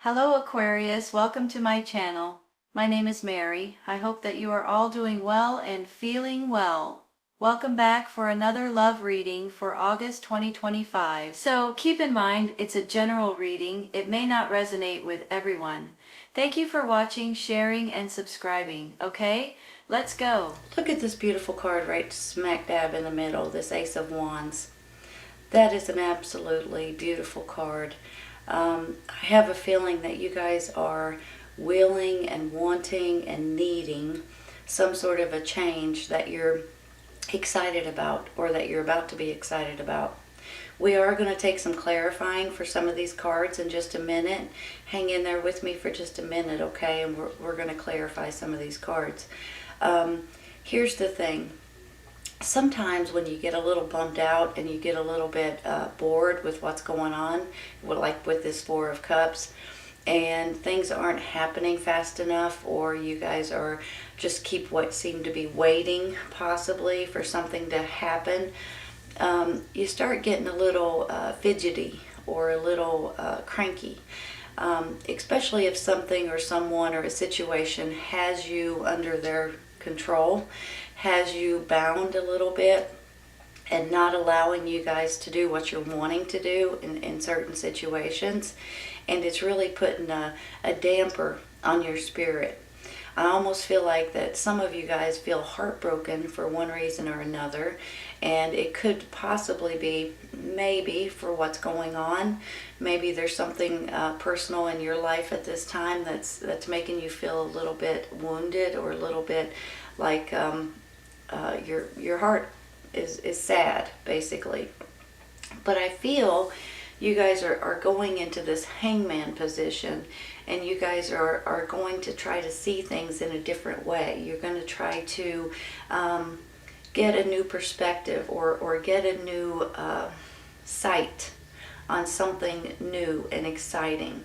Hello Aquarius, welcome to my channel. My name is Mary. I hope that you are all doing well and feeling well. Welcome back for another love reading for August 2025. So keep in mind, it's a general reading. It may not resonate with everyone. Thank you for watching, sharing, and subscribing. Okay, let's go. Look at this beautiful card right smack dab in the middle, this Ace of Wands. That is an absolutely beautiful card. I have a feeling that you guys are willing and wanting and needing some sort of a change that you're excited about or that you're about to be excited about. We are going to take some clarifying for some of these cards in just a minute. Hang in there with me for just a minute, okay? And we're going to clarify some of these cards. Here's the thing. Sometimes when you get a little bummed out and you get a little bit bored with what's going on, like with this Four of Cups, and things aren't happening fast enough, or you guys are just keep what seem to be waiting possibly for something to happen, you start getting a little fidgety or a little cranky. Especially if something or someone or a situation has you under their control, has you bound a little bit, and not allowing you guys to do what you're wanting to do in certain situations. And it's really putting a damper on your spirit. I almost feel like that some of you guys feel heartbroken for one reason or another, and it could possibly be maybe for what's going on. Maybe there's something personal in your life at this time that's making you feel a little bit wounded, or a little bit like your heart is sad, basically. But I feel you guys are going into this hangman position, and you guys are going to try to see things in a different way. You're going to try to get a new perspective, or get a new sight on something new and exciting.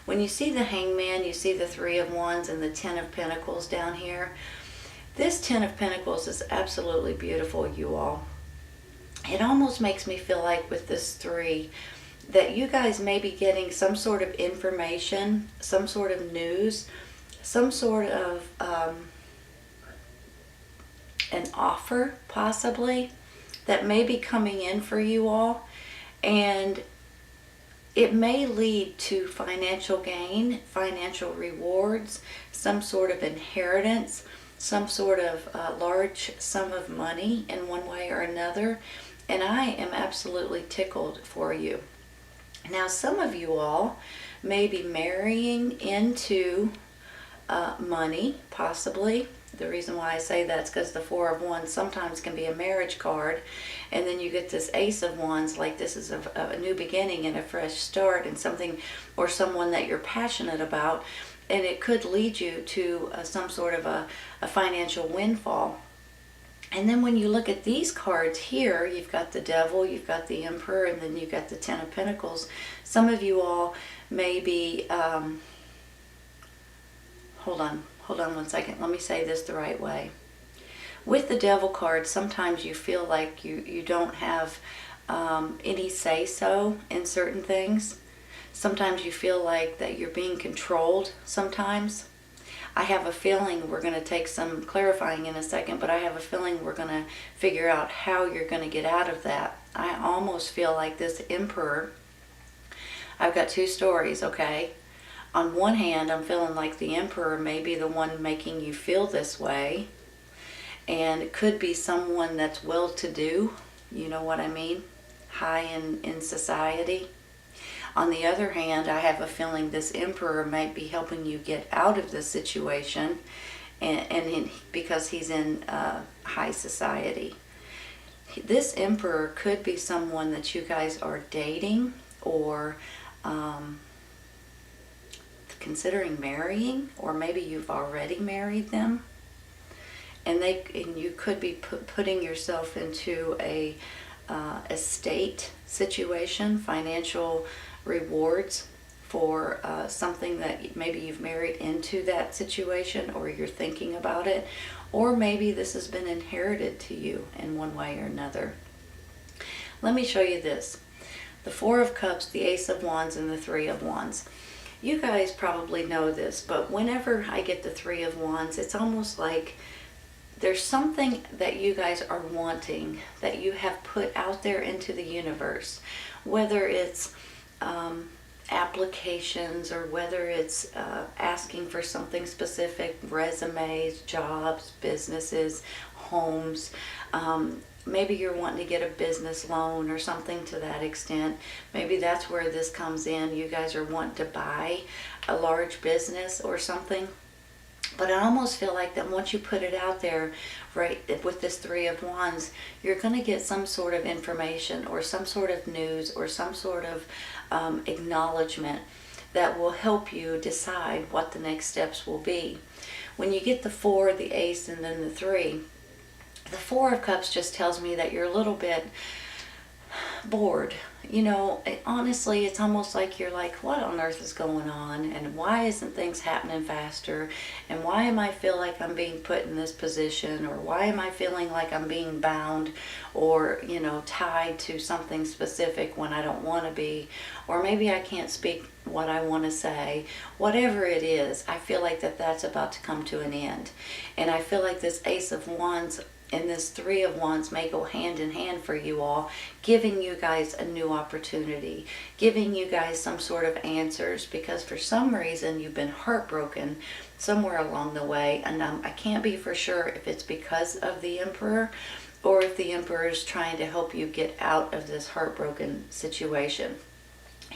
When you see the hangman, you see the Three of Wands and the Ten of Pentacles down here. This Ten of Pentacles is absolutely beautiful, you all. It almost makes me feel like with this three, that you guys may be getting some sort of information, some sort of news, some sort of an offer possibly that may be coming in for you all. And it may lead to financial gain, financial rewards, some sort of inheritance, some sort of large sum of money in one way or another. And I am absolutely tickled for you. Now, some of you all may be marrying into money, possibly. The reason why I say that's because the Four of Wands sometimes can be a marriage card, and then you get this Ace of Wands, like this is a new beginning and a fresh start, and something or someone that you're passionate about, and it could lead you to some sort of a financial windfall. And then when you look at these cards here, you've got the Devil, you've got the Emperor, and then you've got the Ten of Pentacles. Some of you all may be, hold on one second, let me say this the right way. With the Devil card, sometimes you feel like you don't have any say-so in certain things. Sometimes you feel like that you're being controlled sometimes. I have a feeling we're going to take some clarifying in a second, but I have a feeling we're going to figure out how you're going to get out of that. I almost feel like this Emperor, I've got two stories, okay? On one hand, I'm feeling like the Emperor may be the one making you feel this way, and it could be someone that's well-to-do, you know what I mean, high in society. On the other hand, I have a feeling this Emperor might be helping you get out of this situation, and because he's in high society. This Emperor could be someone that you guys are dating, or considering marrying, or maybe you've already married them, and you could be putting yourself into a estate situation, financial rewards for something that maybe you've married into that situation, or you're thinking about it, or maybe this has been inherited to you in one way or another. Let me show you this. The Four of Cups, the Ace of Wands, and the Three of Wands. You guys probably know this, but whenever I get the Three of Wands, it's almost like there's something that you guys are wanting, that you have put out there into the universe, whether it's applications, or whether it's asking for something specific, resumes, jobs, businesses, homes. Maybe you're wanting to get a business loan or something to that extent. Maybe that's where this comes in. You guys are wanting to buy a large business or something. But I almost feel like that once you put it out there, right, with this Three of Wands, you're going to get some sort of information or some sort of news or some sort of acknowledgement that will help you decide what the next steps will be. When you get the Four, the Ace, and then the Three, the Four of Cups just tells me that you're a little bit bored. You know, honestly, it's almost like you're like, what on earth is going on? And why isn't things happening faster? And why am I feel like I'm being put in this position? Or why am I feeling like I'm being bound or, you know, tied to something specific when I don't want to be? Or maybe I can't speak what I want to say. Whatever it is, I feel like that's about to come to an end. And I feel like this Ace of Wands and this Three of Wands may go hand in hand for you all, giving you guys a new opportunity, giving you guys some sort of answers, because for some reason you've been heartbroken somewhere along the way. And I can't be for sure if it's because of the Emperor or if the Emperor is trying to help you get out of this heartbroken situation.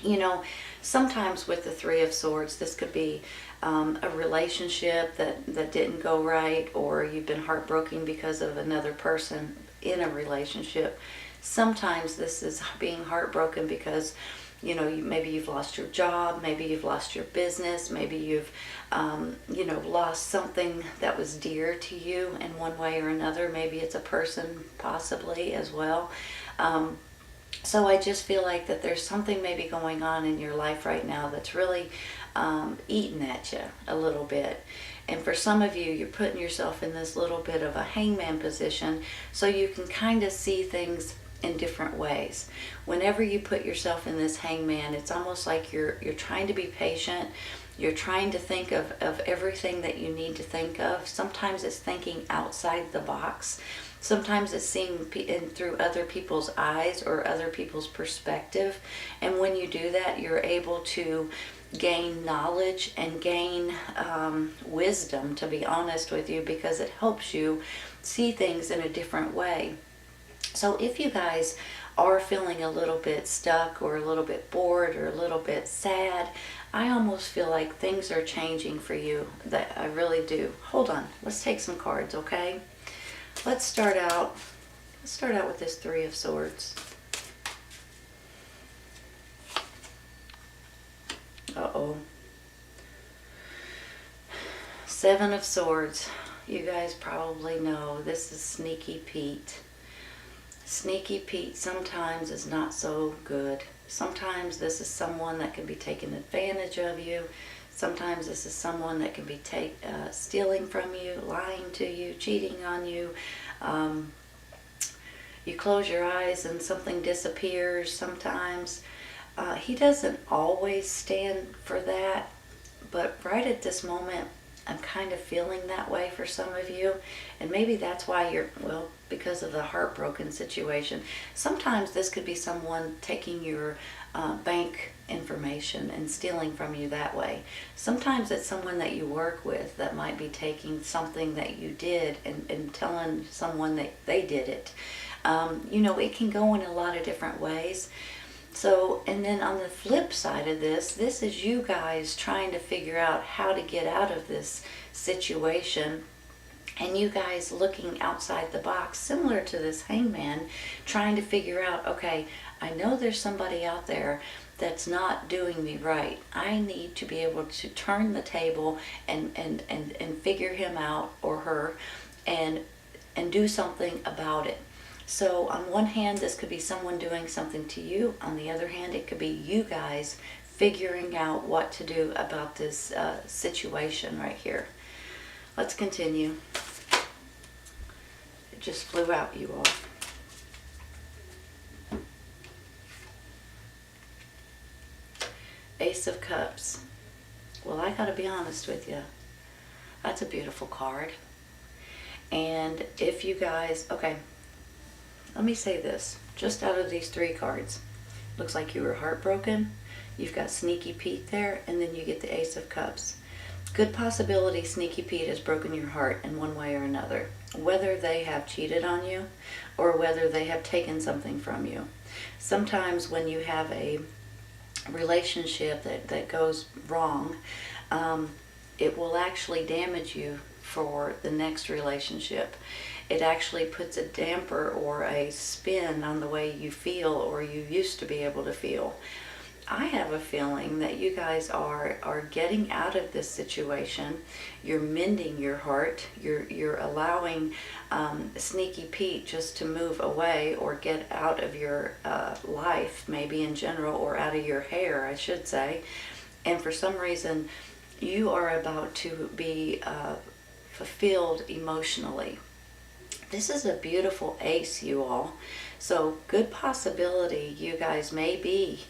You know, sometimes with the Three of Swords, this could be a relationship that didn't go right, or you've been heartbroken because of another person in a relationship. Sometimes this is being heartbroken because, you know, maybe you've lost your job, maybe you've lost your business, maybe you've, you know, lost something that was dear to you in one way or another. Maybe it's a person possibly as well. So I just feel like that there's something maybe going on in your life right now that's really eating at you a little bit. And for some of you, you're putting yourself in this little bit of a hangman position so you can kind of see things in different ways. Whenever you put yourself in this hangman, it's almost like you're trying to be patient. You're trying to think of everything that you need to think of. Sometimes it's thinking outside the box. Sometimes it's seeing through other people's eyes or other people's perspective. And when you do that, you're able to gain knowledge and gain wisdom, to be honest with you, because it helps you see things in a different way. So if you guys are feeling a little bit stuck or a little bit bored or a little bit sad, I almost feel like things are changing for you. That I really do. Hold on, let's take some cards, okay? Let's start out with this Three of Swords. Uh-oh. Seven of Swords. You guys probably know this is Sneaky Pete. Sneaky Pete sometimes is not so good. Sometimes this is someone that can be taking advantage of you. Sometimes this is someone that can be stealing from you, lying to you, cheating on you. You close your eyes and something disappears sometimes. He doesn't always stand for that, but right at this moment, I'm kind of feeling that way for some of you. And maybe that's why you're, well, because of the heartbroken situation. Sometimes this could be someone taking your bank information and stealing from you that way. Sometimes it's someone that you work with that might be taking something that you did and telling someone that they did it. You know, it can go in a lot of different ways. So, and then on the flip side of this is you guys trying to figure out how to get out of this situation, and you guys looking outside the box, similar to this hangman, trying to figure out, okay, I know there's somebody out there that's not doing me right. I need to be able to turn the table and figure him out or her and do something about it. So on one hand, this could be someone doing something to you. On the other hand, it could be you guys figuring out what to do about this situation right here. Let's continue. It just flew out, you all. Ace of Cups. gotta be honest with you. That's a beautiful card. And if you guys, okay, let me say this. Just out of these 3 cards, looks like you were heartbroken. You've got Sneaky Pete there, and then you get the Ace of Cups. Good possibility Sneaky Pete has broken your heart in one way or another. Whether they have cheated on you or whether they have taken something from you. Sometimes when you have a relationship that goes wrong, it will actually damage you for the next relationship. It actually puts a damper or a spin on the way you feel or you used to be able to feel. I have a feeling that you guys are getting out of this situation. You're mending your heart. You're allowing Sneaky Pete just to move away or get out of your life, maybe in general, or out of your hair, I should say. And for some reason, you are about to be fulfilled emotionally. This is a beautiful ace, you all. So good possibility you guys may be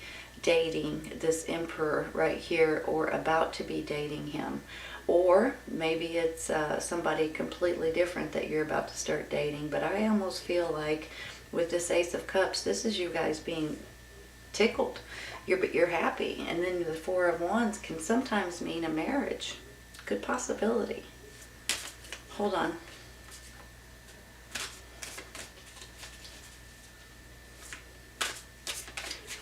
dating this emperor right here or about to be dating him. Or maybe it's somebody completely different that you're about to start dating. But I almost feel like with this Ace of Cups, this is you guys being tickled. You're happy. And then the Four of Wands can sometimes mean a marriage. Good possibility. Hold on.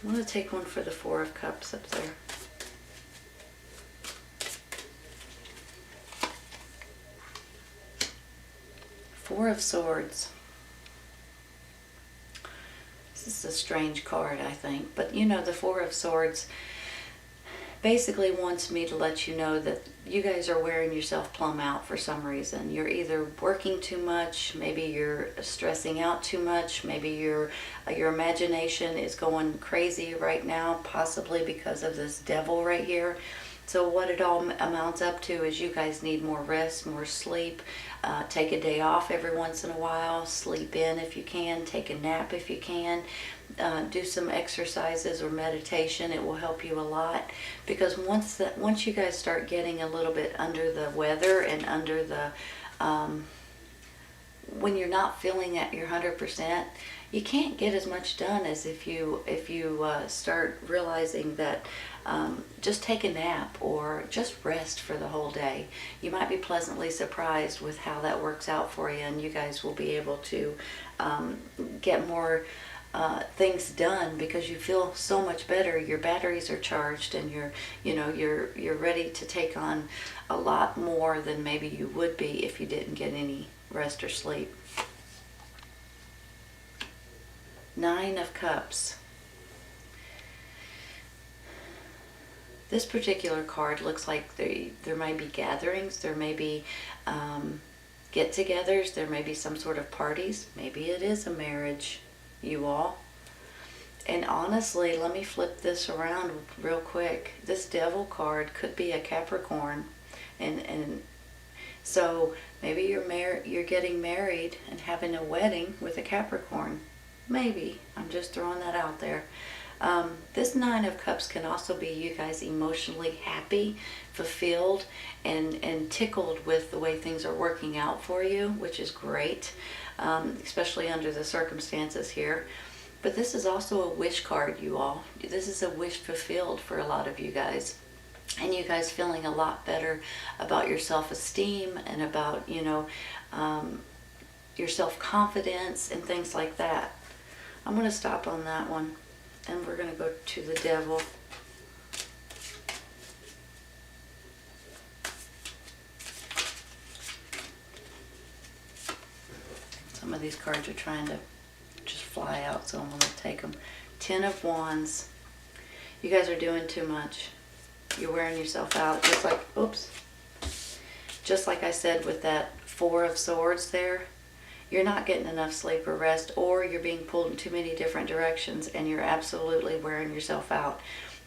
I'm going to take one for the Four of Cups up there. Four of Swords. This is a strange card, I think. But you know, the Four of Swords basically wants me to let you know that you guys are wearing yourself plumb out for some reason. You're either working too much, maybe you're stressing out too much, maybe your imagination is going crazy right now, possibly because of this devil right here. So what it all amounts up to is you guys need more rest, more sleep. Take a day off every once in a while. Sleep in if you can. Take a nap if you can. Do some exercises or meditation. It will help you a lot, because once you guys start getting a little bit under the weather and under the when you're not feeling at your 100%, you can't get as much done as if you start realizing that just take a nap or just rest for the whole day. You might be pleasantly surprised with how that works out for you, and you guys will be able to get more things done because you feel so much better. Your batteries are charged, and you're ready to take on a lot more than maybe you would be if you didn't get any rest or sleep. Nine of Cups. This particular card looks like there may be gatherings, there may be get-togethers, there may be some sort of parties. Maybe it is a marriage, you all. And honestly, let me flip this around real quick. This Devil card could be a Capricorn, and so maybe you're getting married and having a wedding with a Capricorn. Maybe. I'm just throwing that out there. This Nine of Cups can also be you guys emotionally happy, fulfilled, and tickled with the way things are working out for you, which is great, especially under the circumstances here. But this is also a wish card, you all. This is a wish fulfilled for a lot of you guys. And you guys feeling a lot better about your self-esteem and about, your self-confidence and things like that. I'm going to stop on that one, and we're going to go to the Devil. Some of these cards are trying to just fly out, so I'm going to take them. Ten of Wands. You guys are doing too much. You're wearing yourself out, just like I said with that Four of Swords there. You're not getting enough sleep or rest, or you're being pulled in too many different directions, and you're absolutely wearing yourself out.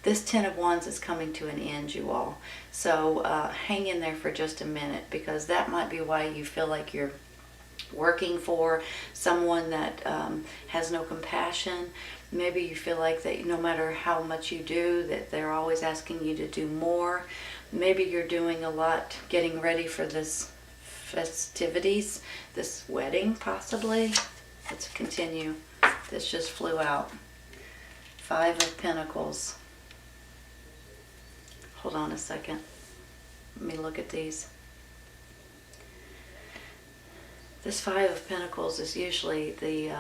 This Ten of Wands is coming to an end, you all. So hang in there for just a minute, because that might be why you feel like you're working for someone that has no compassion. Maybe you feel like that no matter how much you do, that they're always asking you to do more. Maybe you're doing a lot getting ready for this festivities, this wedding possibly. Let's continue. This just flew out. 5 of Pentacles. Hold on a second. Let me look at these. This 5 of Pentacles is usually the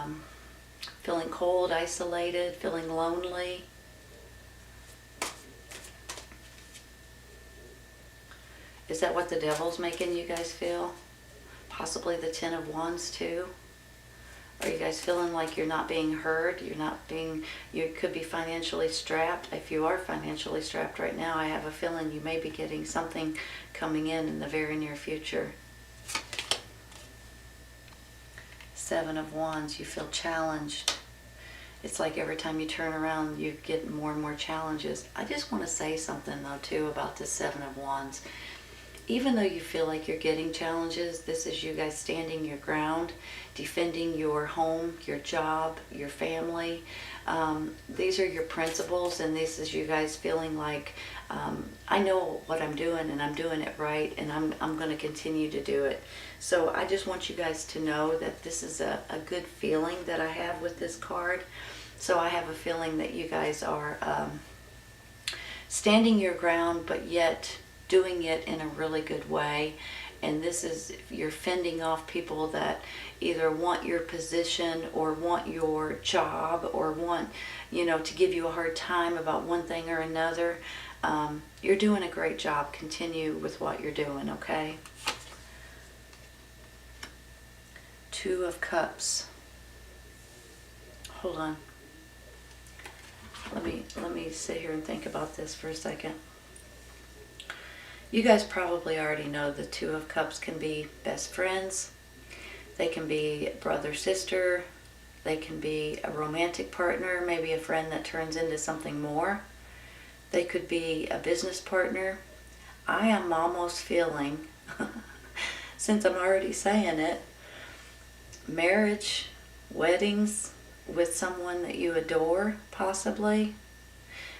feeling cold, isolated, feeling lonely. Is that what the Devil's making you guys feel? Possibly the 10 of Wands too? Are you guys feeling like you're not being heard? You could be financially strapped. If you are financially strapped right now, I have a feeling you may be getting something coming in the very near future. 7 of Wands, you feel challenged. It's like every time you turn around, you get more and more challenges. I just want to say something though too about the 7 of Wands. Even though you feel like you're getting challenges, this is you guys standing your ground, defending your home, your job, your family. These are your principles, and this is you guys feeling like, I know what I'm doing and I'm doing it right, and I'm going to continue to do it. So I just want you guys to know that this is a good feeling that I have with this card. So I have a feeling that you guys are standing your ground, but yet doing it in a really good way. And this is, you're fending off people that either want your position or want your job or want, to give you a hard time about one thing or another. You're doing a great job. Continue with what you're doing, okay? 2 of Cups. Hold on. Let me sit here and think about this for a second. You guys probably already know the 2 of Cups can be best friends. They can be brother, sister. They can be a romantic partner, maybe a friend that turns into something more. They could be a business partner. I am almost feeling, since I'm already saying it, marriage, weddings with someone that you adore, possibly.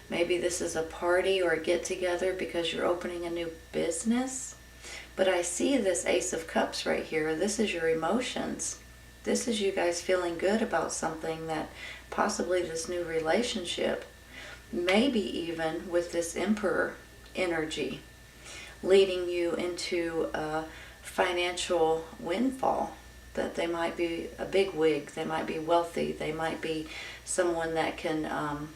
Maybe this is a party or a get-together because you're opening a new business. But I see this Ace of Cups right here. This is your emotions. This is you guys feeling good about something, that possibly this new relationship, maybe even with this Emperor energy, leading you into a financial windfall. That they might be a big wig, they might be wealthy, they might be someone that can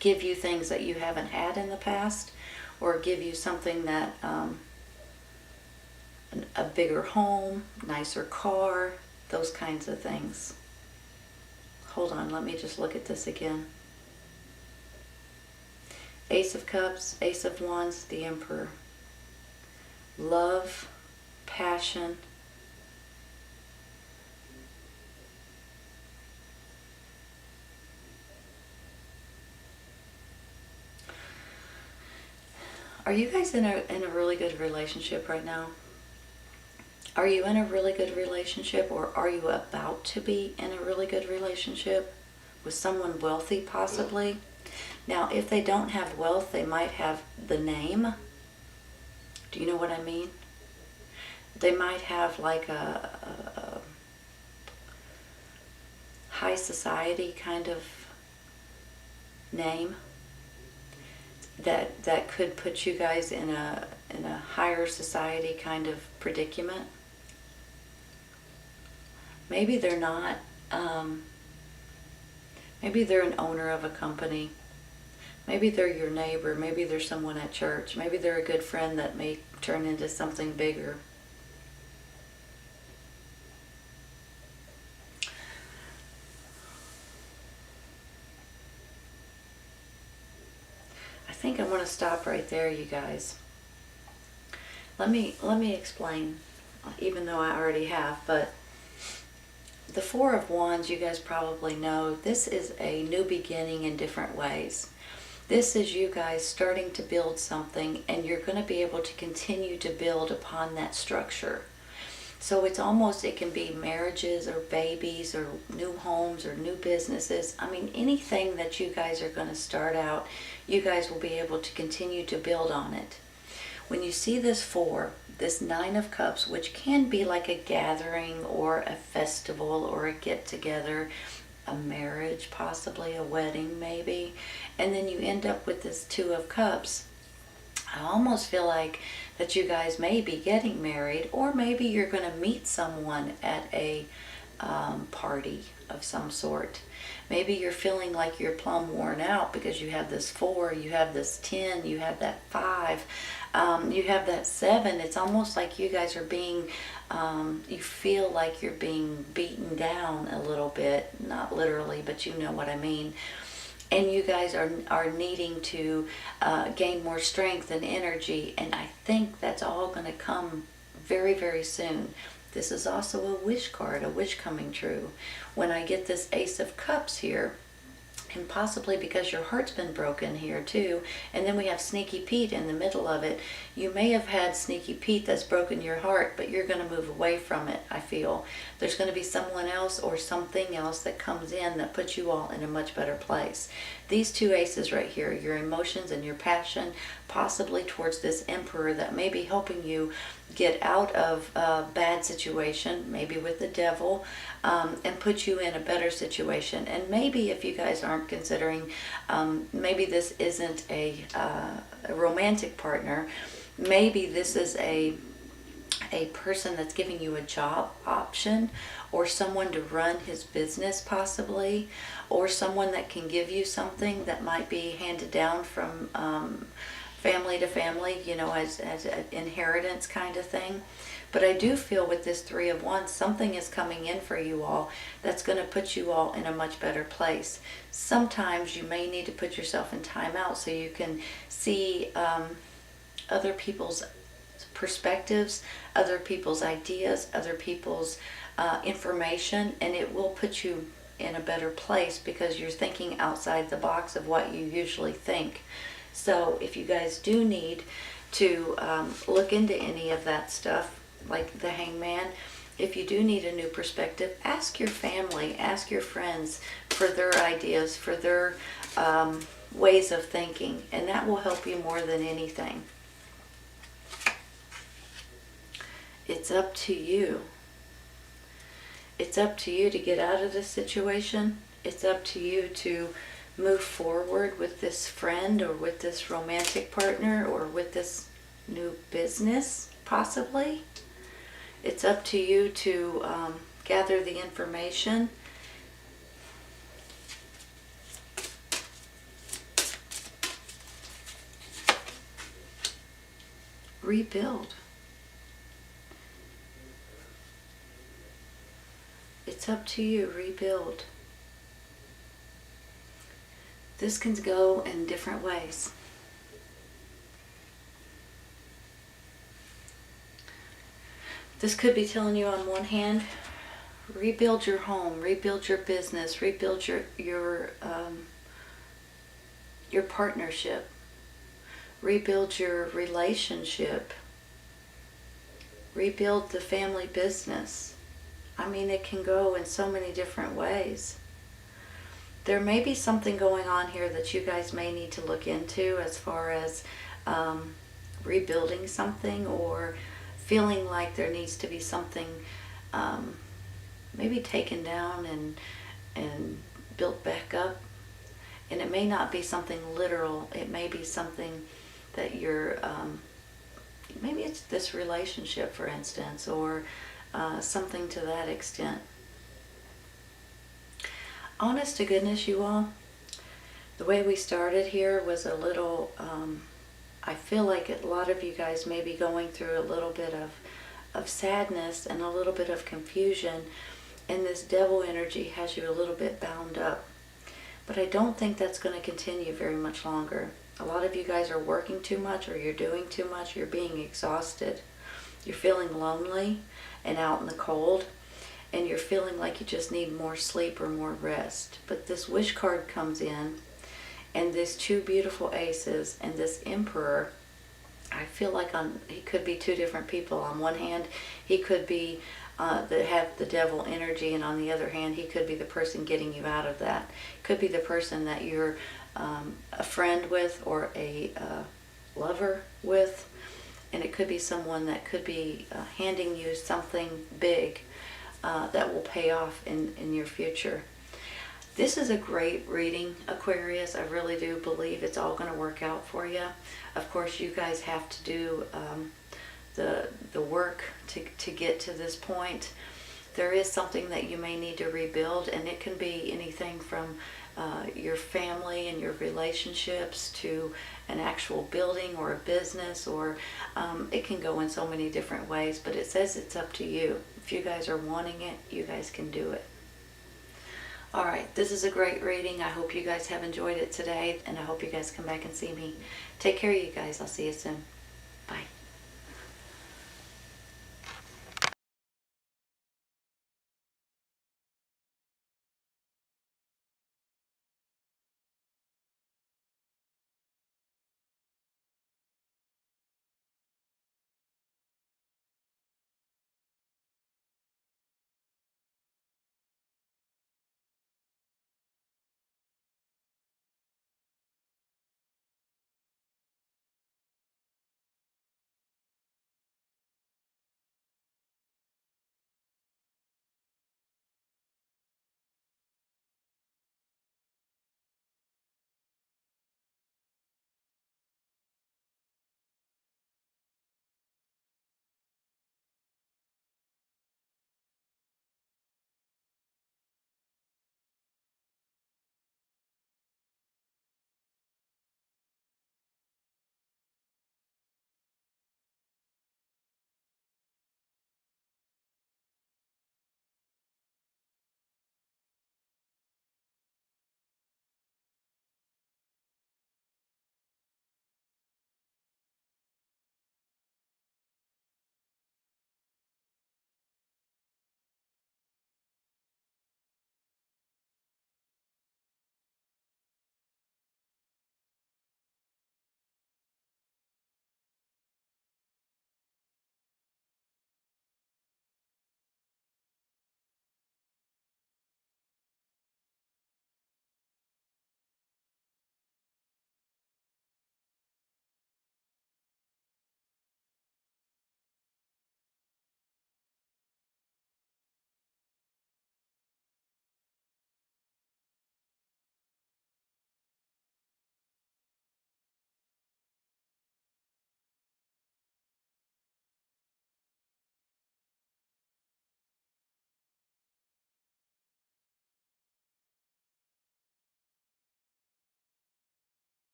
give you things that you haven't had in the past, or give you something that, a bigger home, nicer car, those kinds of things. Hold on, let me just look at this again. Ace of Cups, Ace of Wands, the Emperor. Love, passion, are you guys in a really good relationship right now? Are you in a really good relationship, or are you about to be in a really good relationship with someone wealthy, possibly? Now, if they don't have wealth, they might have the name. Do you know what I mean? They might have like a high society kind of name. That could put you guys in a higher society kind of predicament. Maybe they're not. Maybe they're an owner of a company. Maybe they're your neighbor. Maybe they're someone at church. Maybe they're a good friend that may turn into something bigger. I think I'm going to stop right there, you guys. Let me explain, even though I already have, but the 4 of Wands, you guys probably know, this is a new beginning in different ways. This is you guys starting to build something, and you're going to be able to continue to build upon that structure. So it's almost, it can be marriages or babies or new homes or new businesses. I mean, anything that you guys are going to start out, you guys will be able to continue to build on it. When you see this 4, this 9 of Cups, which can be like a gathering or a festival or a get-together, a marriage, possibly a wedding maybe, and then you end up with this 2 of Cups, I almost feel like that you guys may be getting married, or maybe you're going to meet someone at a party of some sort. Maybe you're feeling like you're plumb worn out because you have this 4, you have this 10, you have that 5, you have that 7. It's almost like you guys are being, you feel like you're being beaten down a little bit, not literally, but you know what I mean. And you guys are needing to gain more strength and energy, and I think that's all going to come very, very soon. This is also a wish card, a wish coming true. When I get this Ace of Cups here, and possibly because your heart's been broken here too, and then we have Sneaky Pete in the middle of it. You may have had Sneaky Pete that's broken your heart, but you're going to move away from it, I feel. There's going to be someone else or something else that comes in that puts you all in a much better place. These 2 aces right here, your emotions and your passion, possibly towards this Emperor that may be helping you get out of a bad situation, maybe with the Devil, and put you in a better situation. And maybe if you guys aren't considering, maybe this isn't a romantic partner, maybe this is a person that's giving you a job option, or someone to run his business possibly, or someone that can give you something that might be handed down from family to family, you know, as an inheritance kind of thing. But I do feel with this 3 of Wands, something is coming in for you all that's going to put you all in a much better place. Sometimes you may need to put yourself in timeout so you can see other people's perspectives, other people's ideas, other people's information, and it will put you in a better place because you're thinking outside the box of what you usually think. So if you guys do need to look into any of that stuff, like the Hangman, if you do need a new perspective, ask your family, ask your friends for their ideas, for their ways of thinking, and that will help you more than anything. It's up to you. It's up to you to get out of this situation. It's up to you to move forward with this friend, or with this romantic partner, or with this new business, possibly. It's up to you to gather the information. Rebuild. It's up to you. Rebuild. This can go in different ways. This could be telling you on one hand, rebuild your home, rebuild your business, rebuild your partnership, rebuild your relationship, rebuild the family business. I mean, it can go in so many different ways. There may be something going on here that you guys may need to look into as far as rebuilding something, or feeling like there needs to be something maybe taken down and built back up. And it may not be something literal. It may be something that you're, maybe it's this relationship, for instance, or something to that extent. Honest to goodness, you all, the way we started here was a little, I feel like a lot of you guys may be going through a little bit of sadness and a little bit of confusion, and this devil energy has you a little bit bound up. But I don't think that's going to continue very much longer. A lot of you guys are working too much, or you're doing too much, you're being exhausted. You're feeling lonely and out in the cold, and you're feeling like you just need more sleep or more rest. But this wish card comes in, and these 2 beautiful aces, and this Emperor, I feel like he could be 2 different people. On one hand, he could be that have the devil energy, and on the other hand, he could be the person getting you out of that. Could be the person that you're a friend with, or a lover with. could be someone that could be handing you something big that will pay off in your future. This is a great reading, Aquarius. I really do believe it's all going to work out for you. Of course, you guys have to do the work to get to this point. There is something that you may need to rebuild, and it can be anything from your family and your relationships to an actual building or a business, or it can go in so many different ways, but it says it's up to you. If you guys are wanting it, you guys can do it. Alright, this is a great reading. I hope you guys have enjoyed it today, and I hope you guys come back and see me. Take care, you guys. I'll see you soon.